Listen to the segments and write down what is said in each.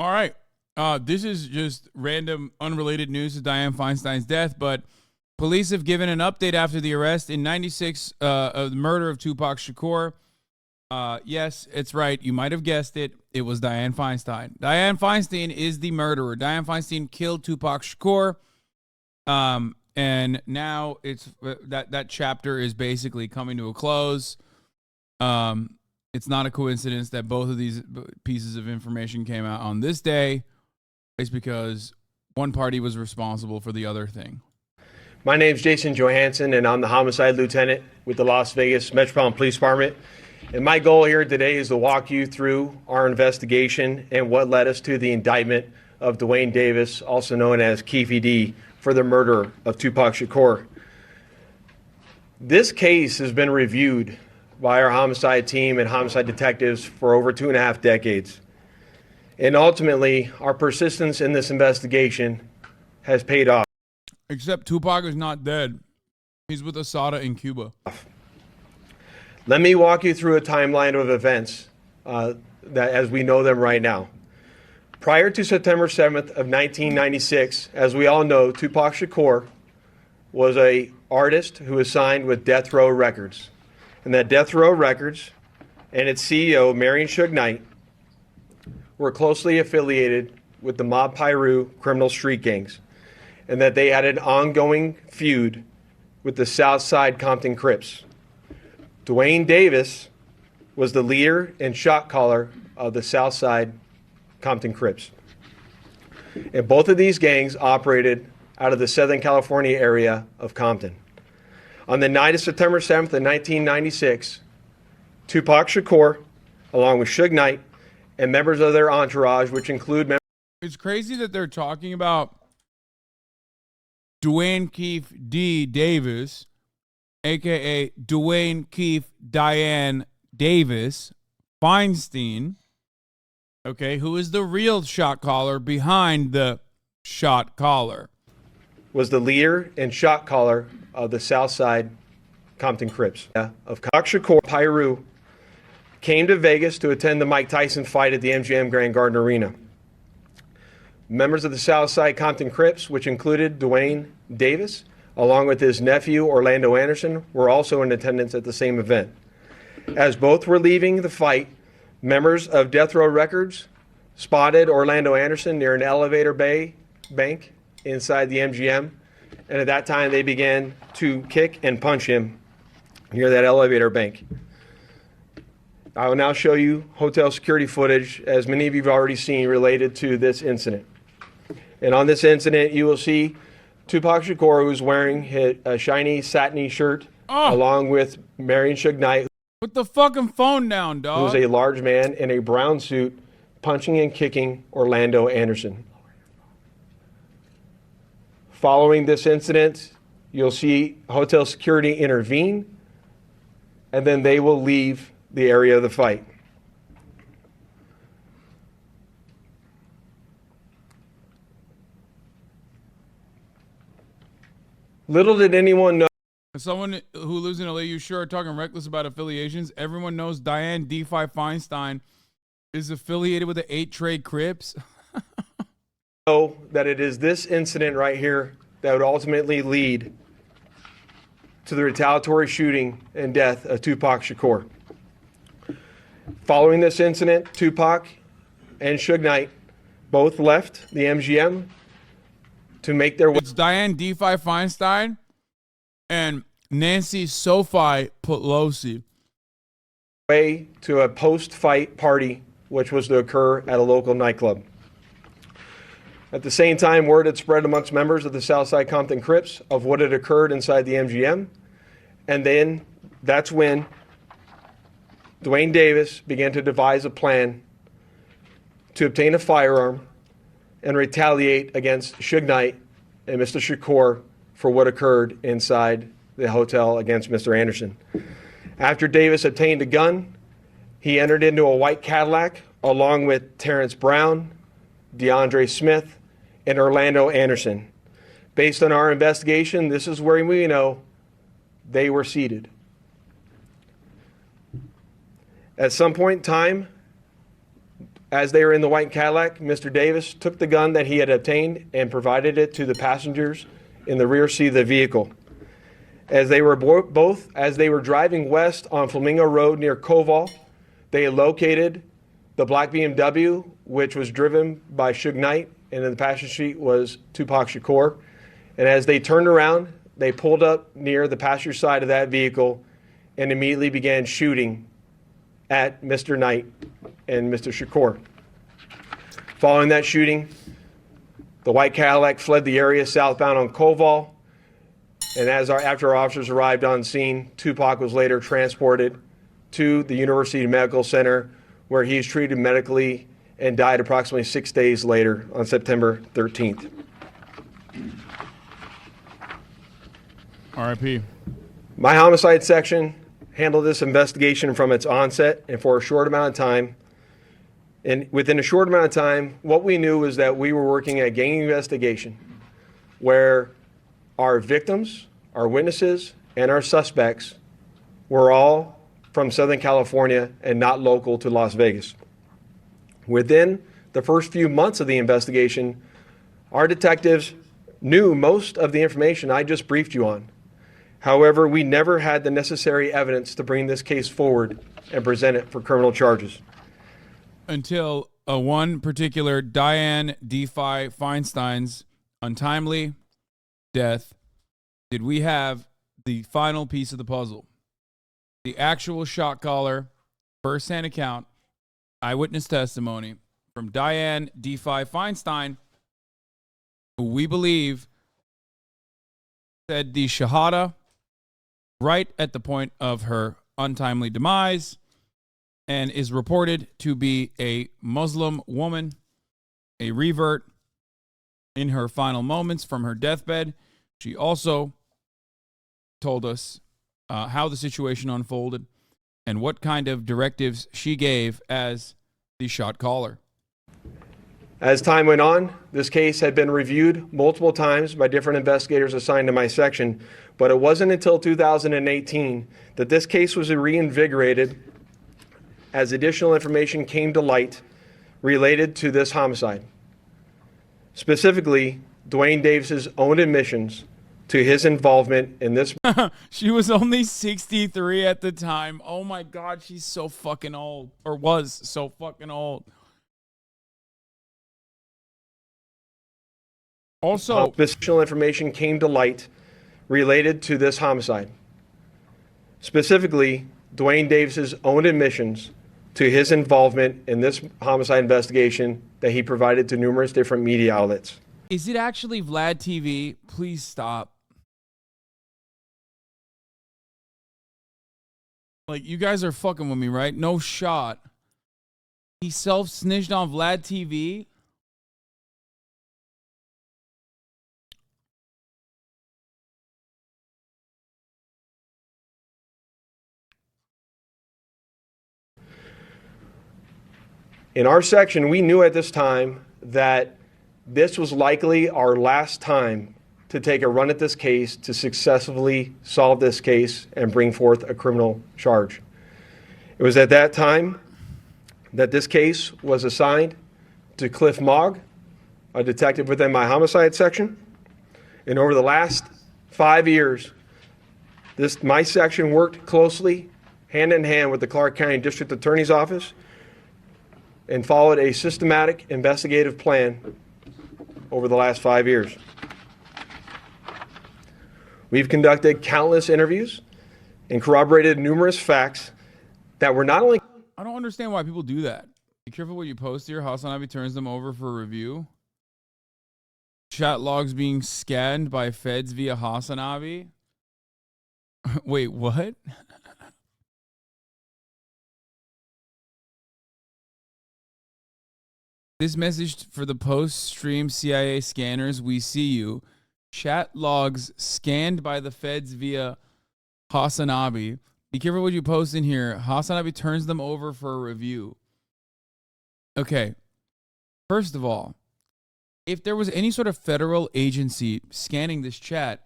All right. This is just random, unrelated news to Dianne Feinstein's death, but police have given an update after the arrest in 96 of the murder of Tupac Shakur. Yes, it's right. You might have guessed it. It was Dianne Feinstein. Dianne Feinstein is the murderer. Dianne Feinstein killed Tupac Shakur. And now it's that chapter is basically coming to a close. It's not a coincidence that both of these pieces of information came out on this day. It's because one party was responsible for the other thing. My name's Jason Johansson, and I'm the homicide lieutenant with the Las Vegas Metropolitan Police Department. And my goal here today is to walk you through our investigation and what led us to the indictment of Dwayne Davis, also known as Keefe D, for the murder of Tupac Shakur. This case has been reviewed by our homicide team and homicide detectives for over 2.5 decades. And ultimately, our persistence in this investigation has paid off. Except Tupac is not dead. He's with Asada in Cuba. Let me walk you through a timeline of events that as we know them right now. Prior to September 7th of 1996, as we all know, Tupac Shakur was an artist who was signed with Death Row Records. And that Death Row Records and its CEO, Marion Suge Knight, were closely affiliated with the Mob Piru criminal street gangs, and that they had an ongoing feud with the Southside Compton Crips. Dwayne Davis was the leader and shot caller of the Southside Compton Crips. And both of these gangs operated out of the Southern California area of Compton. On the night of September 7th of 1996, Tupac Shakur, along with Suge Knight, and members of their entourage, which include members... It's crazy that they're talking about Dwayne Keefe D. Davis, a.k.a. Dwayne Keefe Dianne Davis Feinstein, okay, who is the real shot caller behind the shot caller. Was the leader and shot caller of the Southside Compton Crips. Of Shakur, Piru, came to Vegas to attend the Mike Tyson fight at the MGM Grand Garden Arena. Members of the Southside Compton Crips, which included Dwayne Davis, along with his nephew Orlando Anderson, were also in attendance at the same event. As both were leaving the fight, members of Death Row Records spotted Orlando Anderson near an elevator bank inside the MGM, and at that time they began to kick and punch him near that elevator bank. I will now show you hotel security footage, as many of you have already seen, related to this incident. And on this incident, you will see Tupac Shakur, who's wearing a shiny satiny shirt, along with Marion Suge Knight. Put the fucking phone down, dog. Who's a large man in a brown suit, punching and kicking Orlando Anderson. Following this incident, you'll see hotel security intervene, and then they will leave the area of the fight. Little did anyone know. As someone who lives in LA, you sure are talking reckless about affiliations. Everyone knows Dianne D.F. Feinstein is affiliated with the 8 Trade Crips. Know that it is this incident right here that would ultimately lead to the retaliatory shooting and death of Tupac Shakur. Following this incident, Tupac and Suge Knight both left the MGM to make their way. It's Dianne D.F. Feinstein and Nancy Sophie Pelosi way to a post-fight party, which was to occur at a local nightclub. At the same time, word had spread amongst members of the Southside Compton Crips of what had occurred inside the MGM. And then that's when Dwayne Davis began to devise a plan to obtain a firearm and retaliate against Suge Knight and Mr. Shakur for what occurred inside the hotel against Mr. Anderson. After Davis obtained a gun, he entered into a white Cadillac along with Terrence Brown, DeAndre Smith, and Orlando Anderson. Based on our investigation, this is where we know they were seated. At some point in time, As they were in the white Cadillac, Mr. Davis took the gun that he had obtained and provided it to the passengers in the rear seat of the vehicle. As they were driving west on Flamingo Road near Koval, they located the black BMW, which was driven by Suge Knight, and in the passenger seat was Tupac Shakur. And as they turned around, they pulled up near the passenger side of that vehicle and immediately began shooting at Mr. Knight and Mr. Shakur. Following that shooting, the white Cadillac fled the area southbound on Koval. And after our officers arrived on scene, Tupac was later transported to the University Medical Center, where he was treated medically and died approximately 6 days later on September 13th. R.I.P. My homicide section handled this investigation from its onset and for a short amount of time. And within a short amount of time, what we knew was that we were working a gang investigation where our victims, our witnesses, and our suspects were all from Southern California and not local to Las Vegas. Within the first few months of the investigation, our detectives knew most of the information I just briefed you on. However, we never had the necessary evidence to bring this case forward and present it for criminal charges. Until one particular Dianne DeFi Feinstein's untimely death did we have the final piece of the puzzle. The actual shot caller, first-hand account, eyewitness testimony from Dianne DeFi Feinstein, who we believe said the Shahada right at the point of her untimely demise and is reported to be a Muslim woman, a revert in her final moments from her deathbed. She also told us how the situation unfolded and what kind of directives she gave as the shot caller. As time went on, this case had been reviewed multiple times by different investigators assigned to my section, but it wasn't until 2018 that this case was reinvigorated as additional information came to light related to this homicide. Specifically, Dwayne Davis's own admissions to his involvement in this. She was only 63 at the time. Oh my God, she's so fucking old, or was so fucking old. Also, additional information came to light related to this homicide. Specifically, Dwayne Davis's own admissions to his involvement in this homicide investigation that he provided to numerous different media outlets. Is it actually Vlad TV? Please stop. Like, you guys are fucking with me, right? No shot. He self-snitched on Vlad TV? In our section, we knew at this time that this was likely our last time to take a run at this case to successfully solve this case and bring forth a criminal charge. It was at that time that this case was assigned to Cliff Mogg, a detective within my homicide section. And over the last 5 years, my section worked closely, hand in hand with the Clark County District Attorney's Office and followed a systematic investigative plan over the last 5 years. We've conducted countless interviews and corroborated numerous facts that were not only... I don't understand why people do that. Be careful what you post here. Hasanabi turns them over for review. Chat logs being scanned by feds via Hasanabi. Wait, what? This message for the post-stream CIA scanners, we see you. Chat logs scanned by the feds via Hasanabi. Be careful what you post in here. Hasanabi turns them over for a review. Okay. First of all, if there was any sort of federal agency scanning this chat,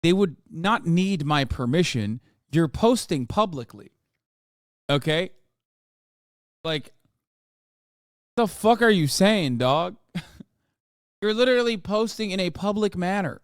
they would not need my permission. You're posting publicly. Okay? Like, The fuck are you saying, dog? You're literally posting in a public manner.